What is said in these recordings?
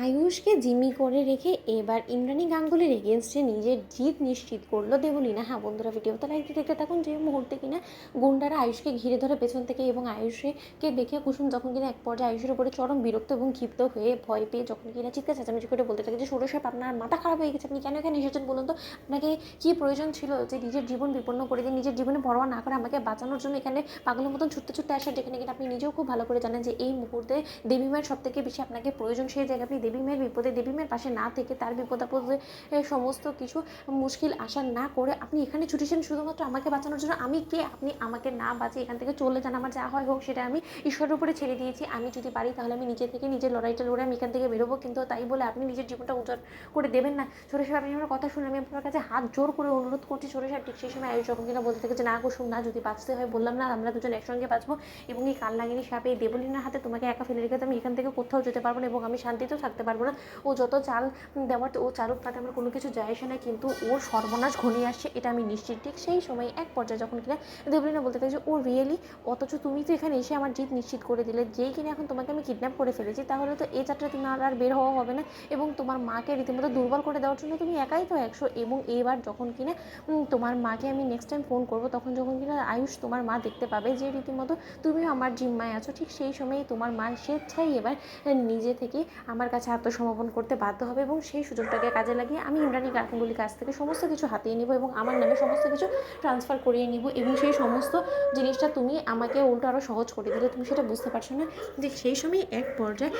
আয়ুষকে জিম্মি করে রেখে এবার ইন্দ্রাণী গাঙ্গুলির এগেনস্টে নিজের জিত নিশ্চিত করলো দেবলীনা। হ্যাঁ বন্ধুরা, ভিডিওতে লাইক দিয়ে দেখতে থাকুন। যে মুহূর্তে কিনা গুন্ডারা আয়ুষকে ঘিরে ধরে পেছন থেকে এবং আয়ুষকে দেখে কুসুম যখন কিনা এক পর্যায়ে আয়ুষের উপরে চরম বিরক্ত এবং ক্ষিপ্ত হয়ে ভয় পেয়ে যখন কিনা চিৎকার চেঁচামেচি করে বলতে থাকে যে ষোড়শ সাহেব, আপনার মাথা খারাপ হয়ে গেছে, আপনি কেন এখানে এসেছেন বলুন তো? আপনাকে কি প্রয়োজন ছিল যে নিজের জীবন বিপন্ন করে দিয়ে নিজের জীবনে পরোয়া না করে আমাকে বাঁচানোর জন্য এখানে পাগলের মতন ছুটতে ছুটতে আসার, যেখানে কিনা আপনি নিজেও খুব ভালো করে জানেন যে এই মুহূর্তে দেবী মায়ের সব থেকে বেশি আপনাকে প্রয়োজন। সেই জায়গায় আপনি দেবী মায়ের বিপদে দেবী মায়ের পাশে না থেকে তার বিপদ আপদে সমস্ত কিছু মুশকিল আশা না করে আপনি এখানে ছুটেছেন শুধুমাত্র আমাকে বাঁচানোর জন্য। আমি কে? আপনি আমাকে না বাঁচিয়ে এখান থেকে চলে যান, আমার যা হয় হোক সেটা আমি ঈশ্বরের উপরে ছেড়ে দিয়েছি। আমি যদি পারি তাহলে আমি নিজে থেকে নিজের লড়াইটা লড়ে আমি এখান থেকে বেরোবো, কিন্তু তাই বলে আপনি নিজের জীবনটা উজ্জ্বল করে দেবেন না। ছোটো সাহেব, আপনি আমার কথা শুনে আমি আপনার কাছে হাত জোর করে অনুরোধ করছি। ছোটো সাহেব ঠিক সেই সময় আয়ুষ যখন কিনা বলতে থাকে যে না কুসুম না, যদি বাঁচতে হয় বললাম না আমরা দুজন একসঙ্গে বাঁচবো, এবং এই কালনাগিনী সাপে দেবলীনার হাতে তোমাকে একা ফেলে রেখে আমি এখান থেকে কোথাও যেতে পারবো না এবং আমি শান্তিতেও থাকতে পারবো না। ও যত চাল দেওয়ার ও চালুক, তাতে আমার কোনো কিছু যায় আসে না, কিন্তু ওর সর্বনাশ ঘনিয়ে আসছে এটা আমি নিশ্চিত। ঠিক সেই সময় এক পর্যায়ে যখন কিনা দেবলীনা বলতে থাকে যে ও রিয়েলি, অথচ তুমি তো এখানে এসে আমার জিত নিশ্চিত করে দিলে, যেই কিনা এখন তোমাকে আমি কিডন্যাপ করে ফেলেছি, তাহলে তো এই যাত্রা তুমি আর বের হওয়া হবে না, এবং তোমার মাকে রীতিমতো দুর্বল করে দেওয়ার জন্য তুমি একাই তো 100। এবং এবার যখন কিনা তোমার মাকে আমি নেক্সট টাইম ফোন করবো, তখন যখন কিনা আয়ুষ তোমার মা দেখতে পাবে যে রীতিমতো তুমিও আমার জিম্মায় আছো, ঠিক সেই সময়ই তোমার মা স্বেচ্ছাই এবার নিজে থেকে আমার কাছে আত্মসমর্পণ করতে বাধ্য হবে, এবং সেই সুযোগটাকে কাজে লাগিয়ে আমি ইন্দ্রাণী গাঙ্গুলির কাছ থেকে সমস্ত কিছু হাতিয়ে নিব এবং আমার নামে সমস্ত কিছু ট্রান্সফার করিয়ে নিব, এবং সেই সমস্ত জিনিসটা তুমি আমাকে উল্টো আরও সহজ করে দিলে, তুমি সেটা বুঝতে পারছো না। যে সেই সময় এক পর্যায়ে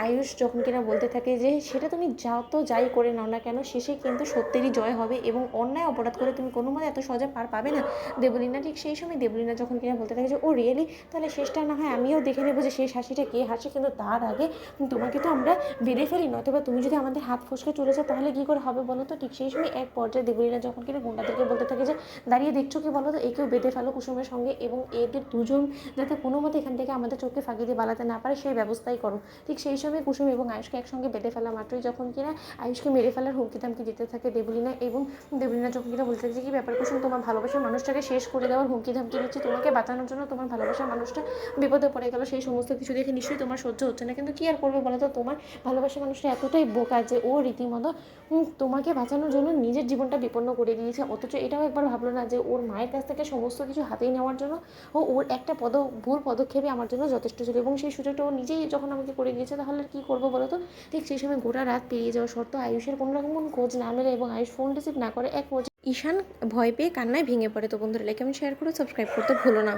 আয়ুষ যখন কিনা বলতে থাকে যে সেটা তুমি যত যাই করে নাও না কেন, শেষে কিন্তু সত্যেরই জয় হবে এবং অন্যায় অপরাধ করে তুমি কোনো মতে এত সহজে পার পাবে না দেবলীনা। ঠিক সেই সময় দেবলীনা যখন কিনা বলতে থাকে যে ও রিয়েলি, তাহলে শেষটা না হয় আমিও দেখে নেবো যে শেষ হাসিটা কে হাসে, কিন্তু তার আগে তোমাকে তো আমরা বেঁধে ফেলি, নয়তো বা তুমি যদি আমাদের হাত ফসকে চলে যাও তাহলে কী করে হবে বলো তো? ঠিক সেই সময় এক পর্যায়ে দেবলীনা যখন কিনা গুন্ডাদেরকে বলতে থাকে যে দাঁড়িয়ে দেখছো কি বলো তো, একেও বেঁধে ফেলো কুসুমের সঙ্গে, এবং এদের দুজন যাতে কোনো মতে এখান থেকে আমাদের চোখে ফাঁকি দিয়ে পালাতে না পারে সেই ব্যবস্থাই করো। ঠিক সেই সময় কুসুম এবং আয়ুষকে একসঙ্গে বেঁধে ফেলা মাত্রই যখন কিনা আয়ুষকে মেরে ফেলার হুমকি ধামকি দিতে থাকে দেবলীনা, এবং দেবলীনা যখন কিনা বলতে থাকে যে কি ব্যাপার কুসুম, তোমার ভালোবাসার মানুষটাকে শেষ করে দেওয়ার হুমকি ধামকি দিচ্ছে, তোমাকে বাঁচানোর জন্য তোমার ভালোবাসার মানুষটা বিপদে পড়ে গেল, সেই সমস্ত কিছু দেখে নিশ্চয়ই তোমার সহ্য হচ্ছে না, কিন্তু কি আর করবে বলো তো? তোমার ভালোবাসার মানুষটা এতটাই বোকা যে ও রীতিমতো তোমাকে বাঁচানোর জন্য নিজের জীবনটা বিপন্ন করে দিয়েছে, অথচ এটাও একবার ভাবলো না যে ওর মায়ের কাছ থেকে সমস্ত কিছু হাতেই নেওয়ার জন্য ওর একটা ভুল পদক্ষেপে আমার জন্য যথেষ্ট ছিল, এবং সেই সুযোগটা ও নিজেই যখন আমাকে করে দিয়েছে, তাহলে কী করবো বলো তো? ঠিক সেই সময় গোটা রাত পেরিয়ে যাওয়া সত্ত্বেও আয়ুষের কোনো রকম খোঁজ না মেলে এবং আয়ুষ ফোন রিসিভ না করে এক পর্যায়ে ঈশান ভয় পেয়ে কান্নায় ভেঙে পড়ে। তো বন্ধুরা, লাইক কমেন্ট শেয়ার করে সাবস্ক্রাইব করতে ভুলো না।